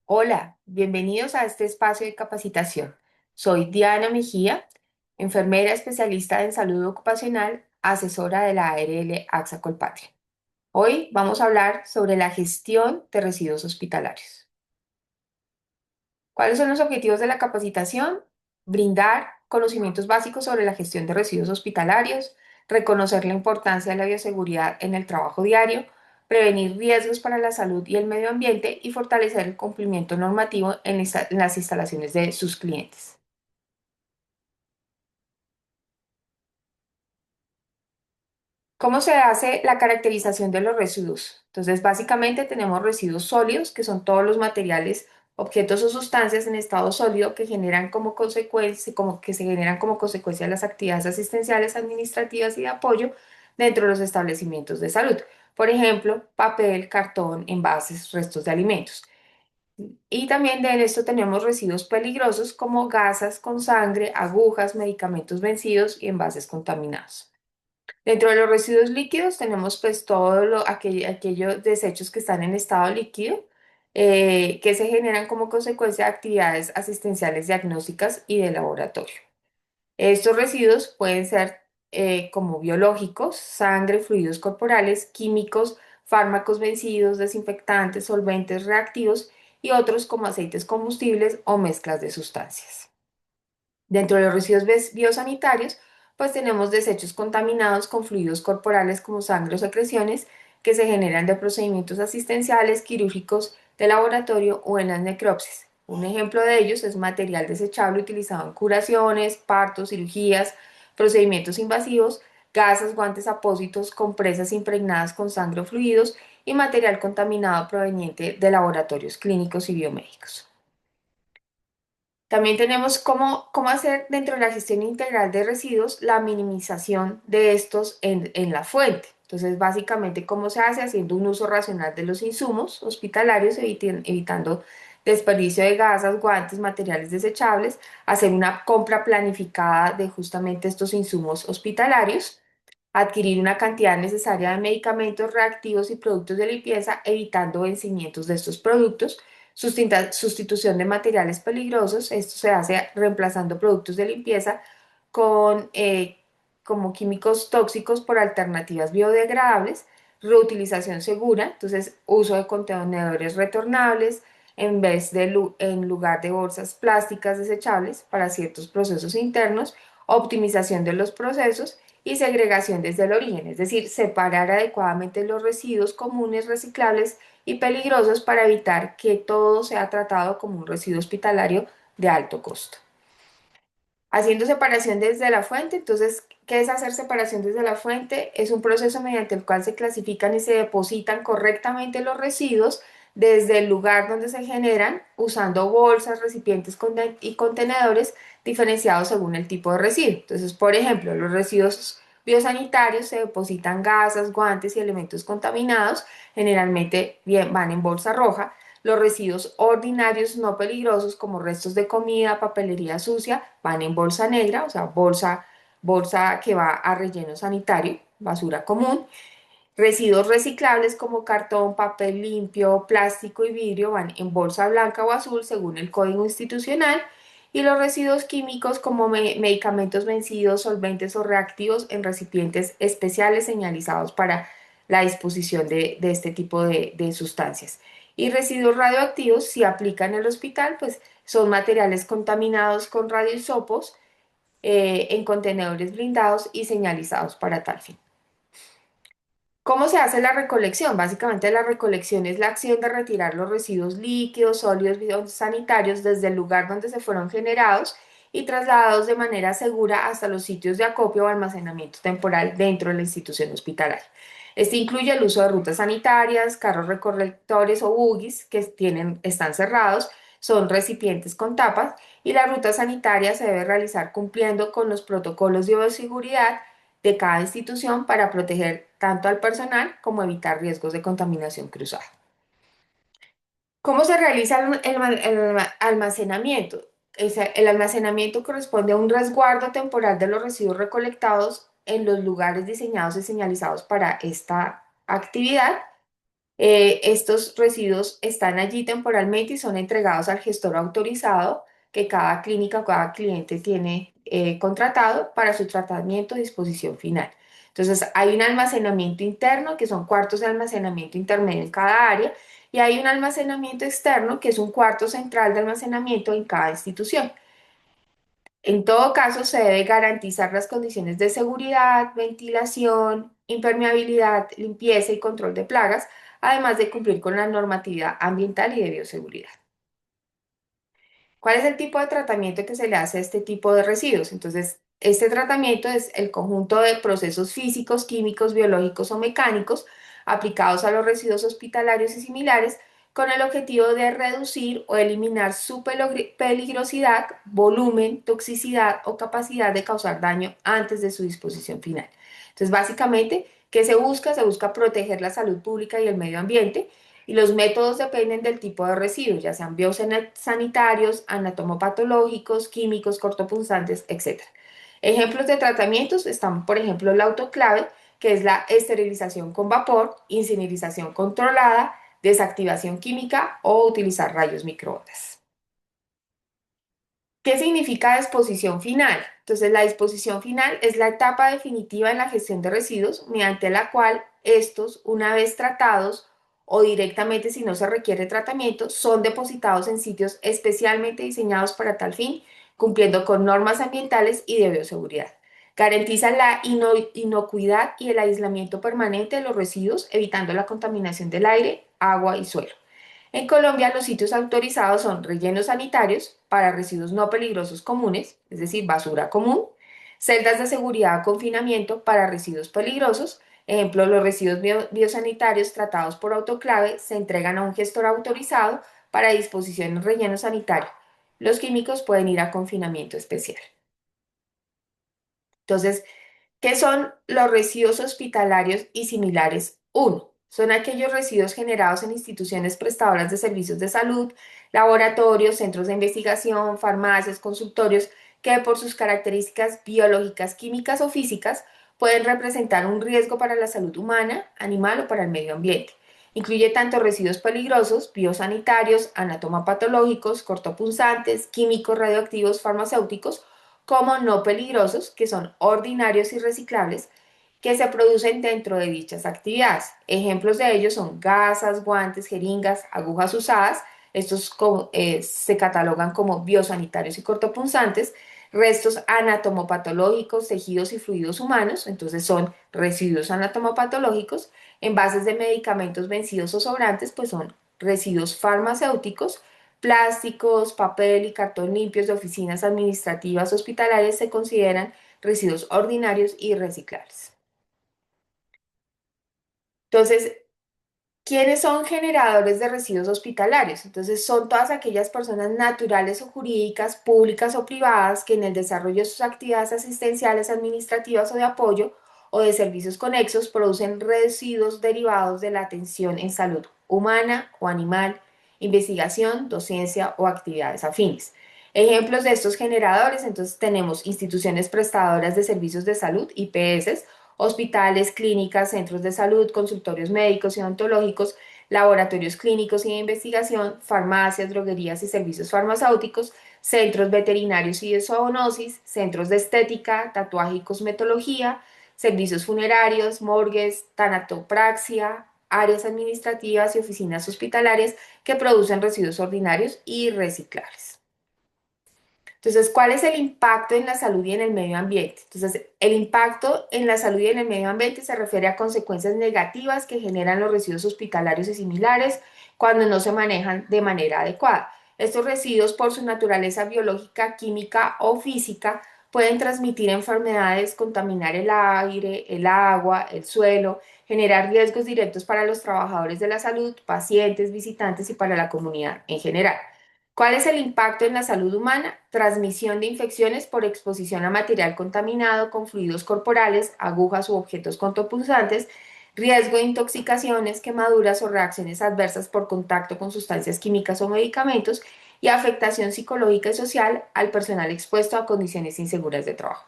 Hola, bienvenidos a este espacio de capacitación. Soy Diana Mejía, enfermera especialista en salud ocupacional, asesora de la ARL AXA Colpatria. Hoy vamos a hablar sobre la gestión de residuos hospitalarios. ¿Cuáles son los objetivos de la capacitación? Brindar conocimientos básicos sobre la gestión de residuos hospitalarios, reconocer la importancia de la bioseguridad en el trabajo diario, prevenir riesgos para la salud y el medio ambiente y fortalecer el cumplimiento normativo en las instalaciones de sus clientes. ¿Cómo se hace la caracterización de los residuos? Entonces, básicamente tenemos residuos sólidos, que son todos los materiales, objetos o sustancias en estado sólido que generan como consecuencia, como que se generan como consecuencia de las actividades asistenciales, administrativas y de apoyo dentro de los establecimientos de salud. Por ejemplo, papel, cartón, envases, restos de alimentos. Y también de esto tenemos residuos peligrosos como gasas con sangre, agujas, medicamentos vencidos y envases contaminados. Dentro de los residuos líquidos tenemos pues todo aquellos desechos que están en estado líquido, que se generan como consecuencia de actividades asistenciales diagnósticas y de laboratorio. Estos residuos pueden ser como biológicos, sangre, fluidos corporales, químicos, fármacos vencidos, desinfectantes, solventes reactivos y otros como aceites combustibles o mezclas de sustancias. Dentro de los residuos biosanitarios, pues tenemos desechos contaminados con fluidos corporales como sangre o secreciones que se generan de procedimientos asistenciales, quirúrgicos, de laboratorio o en las necropsias. Un ejemplo de ellos es material desechable utilizado en curaciones, partos, cirugías, procedimientos invasivos, gasas, guantes, apósitos, compresas impregnadas con sangre o fluidos y material contaminado proveniente de laboratorios clínicos y biomédicos. También tenemos cómo hacer dentro de la gestión integral de residuos la minimización de estos en la fuente. Entonces, básicamente, ¿cómo se hace? Haciendo un uso racional de los insumos hospitalarios, evitando desperdicio de gasas, guantes, materiales desechables, hacer una compra planificada de justamente estos insumos hospitalarios, adquirir una cantidad necesaria de medicamentos reactivos y productos de limpieza, evitando vencimientos de estos productos, sustitución de materiales peligrosos, esto se hace reemplazando productos de limpieza con como químicos tóxicos por alternativas biodegradables, reutilización segura, entonces uso de contenedores retornables en lugar de bolsas plásticas desechables para ciertos procesos internos, optimización de los procesos y segregación desde el origen, es decir, separar adecuadamente los residuos comunes reciclables y peligrosos para evitar que todo sea tratado como un residuo hospitalario de alto costo. Haciendo separación desde la fuente, entonces, ¿qué es hacer separación desde la fuente? Es un proceso mediante el cual se clasifican y se depositan correctamente los residuos desde el lugar donde se generan, usando bolsas, recipientes y contenedores diferenciados según el tipo de residuo. Entonces, por ejemplo, los residuos biosanitarios se depositan gasas, guantes y elementos contaminados, generalmente van en bolsa roja. Los residuos ordinarios no peligrosos como restos de comida, papelería sucia, van en bolsa negra, o sea, bolsa que va a relleno sanitario, basura común. Residuos reciclables como cartón, papel limpio, plástico y vidrio van en bolsa blanca o azul según el código institucional. Y los residuos químicos como medicamentos vencidos, solventes o reactivos en recipientes especiales señalizados para la disposición de este tipo de sustancias. Y residuos radioactivos, si aplican en el hospital, pues son materiales contaminados con radioisótopos en contenedores blindados y señalizados para tal fin. ¿Cómo se hace la recolección? Básicamente la recolección es la acción de retirar los residuos líquidos, sólidos, sanitarios desde el lugar donde se fueron generados y trasladados de manera segura hasta los sitios de acopio o almacenamiento temporal dentro de la institución hospitalaria. Este incluye el uso de rutas sanitarias, carros recolectores o buggies que están cerrados, son recipientes con tapas y la ruta sanitaria se debe realizar cumpliendo con los protocolos de bioseguridad de cada institución para proteger tanto al personal como evitar riesgos de contaminación cruzada. ¿Cómo se realiza el almacenamiento? El almacenamiento corresponde a un resguardo temporal de los residuos recolectados en los lugares diseñados y señalizados para esta actividad. Estos residuos están allí temporalmente y son entregados al gestor autorizado que cada clínica o cada cliente tiene contratado para su tratamiento y disposición final. Entonces, hay un almacenamiento interno, que son cuartos de almacenamiento intermedio en cada área, y hay un almacenamiento externo, que es un cuarto central de almacenamiento en cada institución. En todo caso, se debe garantizar las condiciones de seguridad, ventilación, impermeabilidad, limpieza y control de plagas, además de cumplir con la normatividad ambiental y de bioseguridad. ¿Cuál es el tipo de tratamiento que se le hace a este tipo de residuos? Entonces, este tratamiento es el conjunto de procesos físicos, químicos, biológicos o mecánicos aplicados a los residuos hospitalarios y similares con el objetivo de reducir o eliminar su peligrosidad, volumen, toxicidad o capacidad de causar daño antes de su disposición final. Entonces, básicamente, ¿qué se busca? Se busca proteger la salud pública y el medio ambiente y los métodos dependen del tipo de residuos, ya sean biosanitarios, anatomopatológicos, químicos, cortopunzantes, etc. Ejemplos de tratamientos están, por ejemplo, la autoclave, que es la esterilización con vapor, incinerización controlada, desactivación química o utilizar rayos microondas. ¿Qué significa disposición final? Entonces, la disposición final es la etapa definitiva en la gestión de residuos mediante la cual estos, una vez tratados o directamente si no se requiere tratamiento, son depositados en sitios especialmente diseñados para tal fin, cumpliendo con normas ambientales y de bioseguridad. Garantizan la inocuidad y el aislamiento permanente de los residuos, evitando la contaminación del aire, agua y suelo. En Colombia, los sitios autorizados son rellenos sanitarios para residuos no peligrosos comunes, es decir, basura común, celdas de seguridad o confinamiento para residuos peligrosos. Ejemplo, los residuos biosanitarios tratados por autoclave se entregan a un gestor autorizado para disposición en relleno sanitario. Los químicos pueden ir a confinamiento especial. Entonces, ¿qué son los residuos hospitalarios y similares? Uno, son aquellos residuos generados en instituciones prestadoras de servicios de salud, laboratorios, centros de investigación, farmacias, consultorios, que por sus características biológicas, químicas o físicas pueden representar un riesgo para la salud humana, animal o para el medio ambiente. Incluye tanto residuos peligrosos, biosanitarios, anatomopatológicos, cortopunzantes, químicos, radioactivos, farmacéuticos, como no peligrosos, que son ordinarios y reciclables, que se producen dentro de dichas actividades. Ejemplos de ellos son gasas, guantes, jeringas, agujas usadas. Estos se catalogan como biosanitarios y cortopunzantes. Restos anatomopatológicos, tejidos y fluidos humanos, entonces son residuos anatomopatológicos. Envases de medicamentos vencidos o sobrantes, pues son residuos farmacéuticos. Plásticos, papel y cartón limpios de oficinas administrativas hospitalarias se consideran residuos ordinarios y reciclables. Entonces, ¿quiénes son generadores de residuos hospitalarios? Entonces, son todas aquellas personas naturales o jurídicas, públicas o privadas, que en el desarrollo de sus actividades asistenciales, administrativas o de apoyo o de servicios conexos producen residuos derivados de la atención en salud humana o animal, investigación, docencia o actividades afines. Ejemplos de estos generadores, entonces tenemos instituciones prestadoras de servicios de salud, IPS, hospitales, clínicas, centros de salud, consultorios médicos y odontológicos, laboratorios clínicos y de investigación, farmacias, droguerías y servicios farmacéuticos, centros veterinarios y de zoonosis, centros de estética, tatuaje y cosmetología, servicios funerarios, morgues, tanatopraxia, áreas administrativas y oficinas hospitalarias que producen residuos ordinarios y reciclables. Entonces, ¿cuál es el impacto en la salud y en el medio ambiente? Entonces, el impacto en la salud y en el medio ambiente se refiere a consecuencias negativas que generan los residuos hospitalarios y similares cuando no se manejan de manera adecuada. Estos residuos, por su naturaleza biológica, química o física, pueden transmitir enfermedades, contaminar el aire, el agua, el suelo, generar riesgos directos para los trabajadores de la salud, pacientes, visitantes y para la comunidad en general. ¿Cuál es el impacto en la salud humana? Transmisión de infecciones por exposición a material contaminado con fluidos corporales, agujas u objetos cortopunzantes, riesgo de intoxicaciones, quemaduras o reacciones adversas por contacto con sustancias químicas o medicamentos y afectación psicológica y social al personal expuesto a condiciones inseguras de trabajo.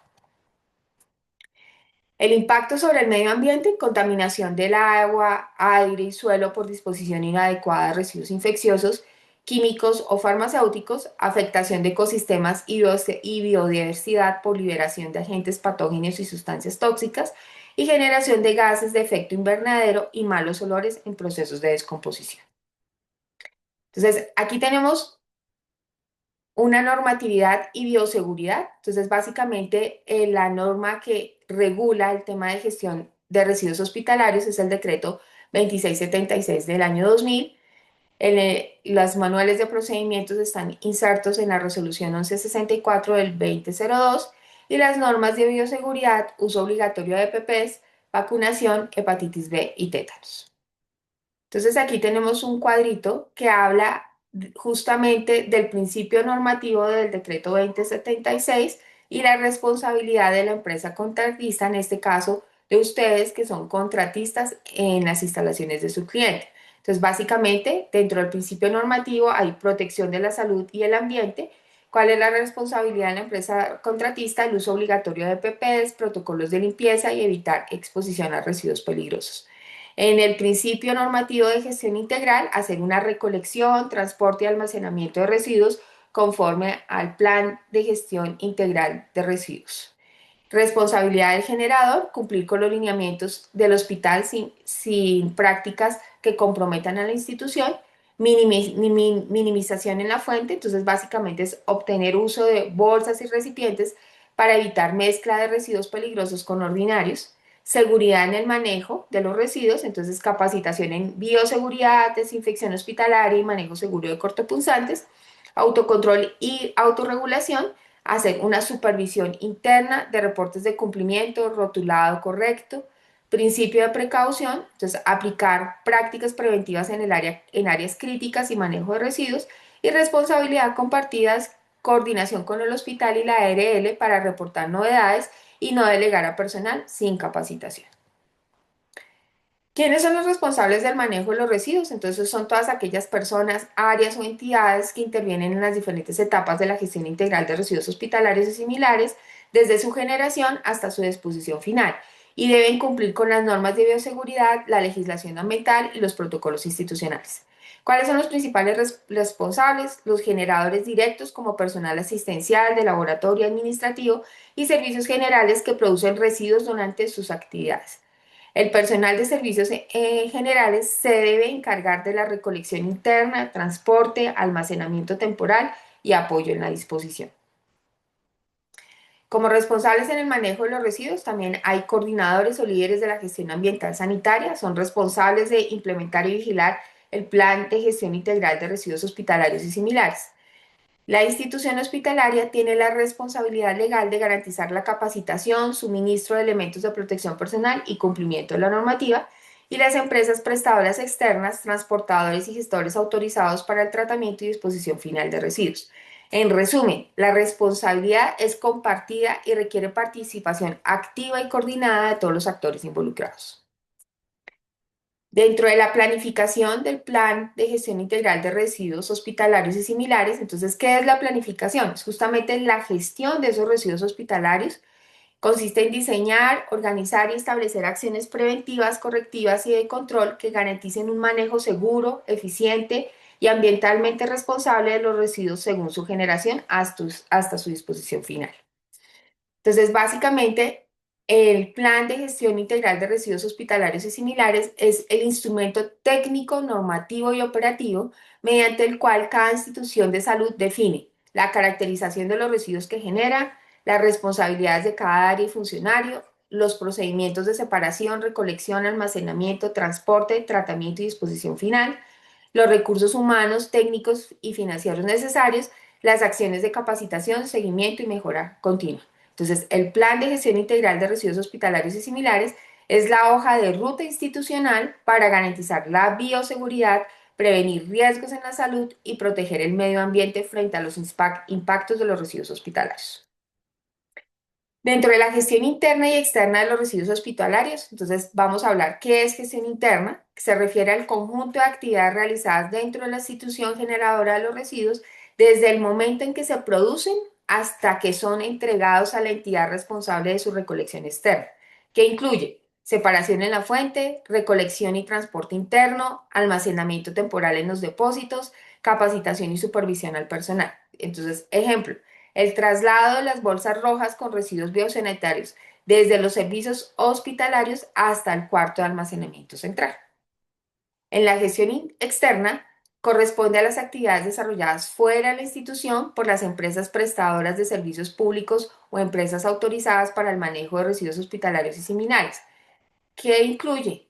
El impacto sobre el medio ambiente, contaminación del agua, aire y suelo por disposición inadecuada de residuos infecciosos, químicos o farmacéuticos, afectación de ecosistemas y biodiversidad por liberación de agentes patógenos y sustancias tóxicas, y generación de gases de efecto invernadero y malos olores en procesos de descomposición. Entonces, aquí tenemos una normatividad y bioseguridad. Entonces, básicamente, la norma que regula el tema de gestión de residuos hospitalarios es el decreto 2676 del año 2000. Los manuales de procedimientos están insertos en la resolución 1164 del 2002 y las normas de bioseguridad, uso obligatorio de EPPs, vacunación, hepatitis B y tétanos. Entonces aquí tenemos un cuadrito que habla justamente del principio normativo del decreto 2076 y la responsabilidad de la empresa contratista, en este caso de ustedes que son contratistas en las instalaciones de su cliente. Entonces, básicamente, dentro del principio normativo hay protección de la salud y el ambiente. ¿Cuál es la responsabilidad de la empresa contratista? El uso obligatorio de PPs, protocolos de limpieza y evitar exposición a residuos peligrosos. En el principio normativo de gestión integral, hacer una recolección, transporte y almacenamiento de residuos conforme al plan de gestión integral de residuos. Responsabilidad del generador, cumplir con los lineamientos del hospital sin prácticas que comprometan a la institución. Minimización en la fuente, entonces básicamente es obtener uso de bolsas y recipientes para evitar mezcla de residuos peligrosos con ordinarios. Seguridad en el manejo de los residuos, entonces capacitación en bioseguridad, desinfección hospitalaria y manejo seguro de cortopunzantes. Autocontrol y autorregulación, hacer una supervisión interna de reportes de cumplimiento, rotulado correcto, principio de precaución, entonces aplicar prácticas preventivas en el área, en áreas críticas y manejo de residuos, y responsabilidad compartidas, coordinación con el hospital y la ARL para reportar novedades y no delegar a personal sin capacitación. ¿Quiénes son los responsables del manejo de los residuos? Entonces son todas aquellas personas, áreas o entidades que intervienen en las diferentes etapas de la gestión integral de residuos hospitalarios y similares, desde su generación hasta su disposición final, y deben cumplir con las normas de bioseguridad, la legislación ambiental y los protocolos institucionales. ¿Cuáles son los principales responsables? Los generadores directos como personal asistencial, de laboratorio administrativo y servicios generales que producen residuos durante sus actividades. El personal de servicios generales se debe encargar de la recolección interna, transporte, almacenamiento temporal y apoyo en la disposición. Como responsables en el manejo de los residuos, también hay coordinadores o líderes de la gestión ambiental sanitaria, son responsables de implementar y vigilar el plan de gestión integral de residuos hospitalarios y similares. La institución hospitalaria tiene la responsabilidad legal de garantizar la capacitación, suministro de elementos de protección personal y cumplimiento de la normativa, y las empresas prestadoras externas, transportadores y gestores autorizados para el tratamiento y disposición final de residuos. En resumen, la responsabilidad es compartida y requiere participación activa y coordinada de todos los actores involucrados. Dentro de la planificación del Plan de Gestión Integral de Residuos Hospitalarios y Similares, entonces, ¿qué es la planificación? Es justamente la gestión de esos residuos hospitalarios. Consiste en diseñar, organizar y establecer acciones preventivas, correctivas y de control que garanticen un manejo seguro, eficiente y ambientalmente responsable de los residuos según su generación hasta su disposición final. Entonces, básicamente, el Plan de Gestión Integral de Residuos Hospitalarios y Similares es el instrumento técnico, normativo y operativo mediante el cual cada institución de salud define la caracterización de los residuos que genera, las responsabilidades de cada área y funcionario, los procedimientos de separación, recolección, almacenamiento, transporte, tratamiento y disposición final, los recursos humanos, técnicos y financieros necesarios, las acciones de capacitación, seguimiento y mejora continua. Entonces, el Plan de Gestión Integral de Residuos Hospitalarios y Similares es la hoja de ruta institucional para garantizar la bioseguridad, prevenir riesgos en la salud y proteger el medio ambiente frente a los impactos de los residuos hospitalarios. Dentro de la gestión interna y externa de los residuos hospitalarios, entonces vamos a hablar qué es gestión interna, que se refiere al conjunto de actividades realizadas dentro de la institución generadora de los residuos desde el momento en que se producen hasta que son entregados a la entidad responsable de su recolección externa. que incluye separación en la fuente, recolección y transporte interno, almacenamiento temporal en los depósitos, capacitación y supervisión al personal. Entonces, ejemplo, el traslado de las bolsas rojas con residuos biosanitarios desde los servicios hospitalarios hasta el cuarto de almacenamiento central. En la gestión externa, corresponde a las actividades desarrolladas fuera de la institución por las empresas prestadoras de servicios públicos o empresas autorizadas para el manejo de residuos hospitalarios y similares, que incluye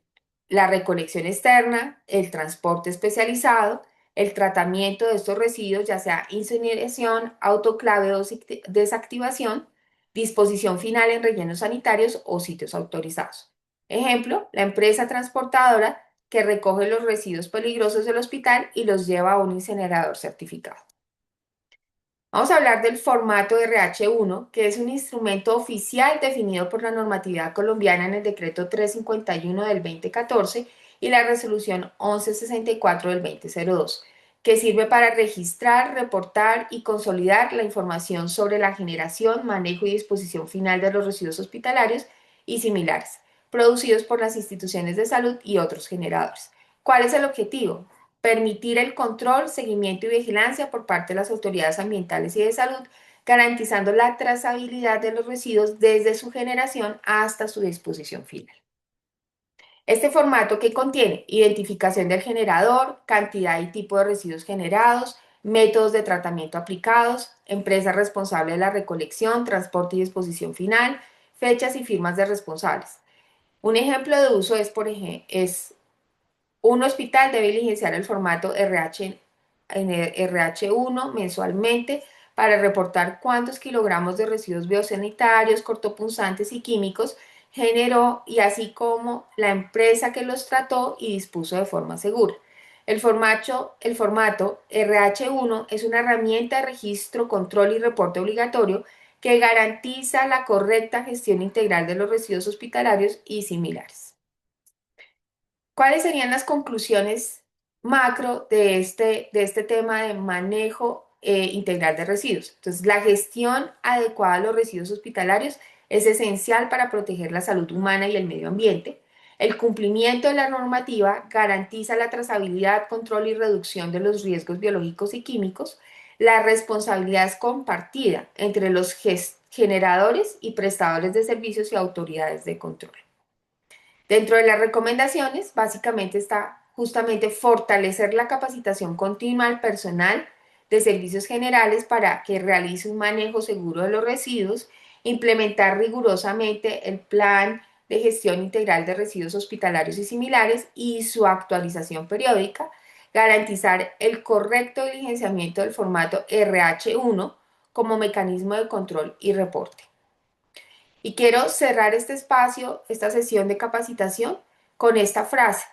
la recolección externa, el transporte especializado, el tratamiento de estos residuos, ya sea incineración, autoclave o desactivación, disposición final en rellenos sanitarios o sitios autorizados. Ejemplo, la empresa transportadora que recoge los residuos peligrosos del hospital y los lleva a un incinerador certificado. Vamos a hablar del formato RH1, que es un instrumento oficial definido por la normatividad colombiana en el decreto 351 del 2014 y la resolución 1164 del 2002, que sirve para registrar, reportar y consolidar la información sobre la generación, manejo y disposición final de los residuos hospitalarios y similares, producidos por las instituciones de salud y otros generadores. ¿Cuál es el objetivo? Permitir el control, seguimiento y vigilancia por parte de las autoridades ambientales y de salud, garantizando la trazabilidad de los residuos desde su generación hasta su disposición final. Este formato que contiene identificación del generador, cantidad y tipo de residuos generados, métodos de tratamiento aplicados, empresa responsable de la recolección, transporte y disposición final, fechas y firmas de responsables. Un ejemplo de uso es, por ejemplo, un hospital debe diligenciar el formato RH1 mensualmente para reportar cuántos kilogramos de residuos biosanitarios, cortopunzantes y químicos generó y así como la empresa que los trató y dispuso de forma segura. El formato RH1 es una herramienta de registro, control y reporte obligatorio que garantiza la correcta gestión integral de los residuos hospitalarios y similares. ¿Cuáles serían las conclusiones macro de este tema de manejo integral de residuos? Entonces, la gestión adecuada de los residuos hospitalarios es esencial para proteger la salud humana y el medio ambiente. El cumplimiento de la normativa garantiza la trazabilidad, control y reducción de los riesgos biológicos y químicos. La responsabilidad es compartida entre los generadores y prestadores de servicios y autoridades de control. Dentro de las recomendaciones, básicamente está justamente fortalecer la capacitación continua al personal de servicios generales para que realice un manejo seguro de los residuos, implementar rigurosamente el plan de gestión integral de residuos hospitalarios y similares y su actualización periódica, garantizar el correcto diligenciamiento del formato RH1 como mecanismo de control y reporte. Y quiero cerrar este espacio, esta sesión de capacitación, con esta frase: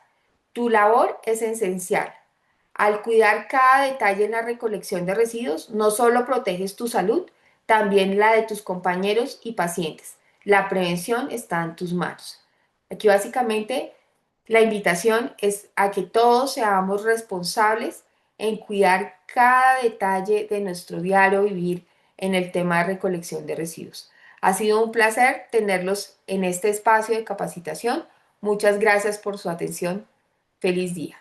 tu labor es esencial. Al cuidar cada detalle en la recolección de residuos, no solo proteges tu salud, también la de tus compañeros y pacientes. La prevención está en tus manos. Aquí básicamente la invitación es a que todos seamos responsables en cuidar cada detalle de nuestro diario vivir en el tema de recolección de residuos. Ha sido un placer tenerlos en este espacio de capacitación. Muchas gracias por su atención. Feliz día.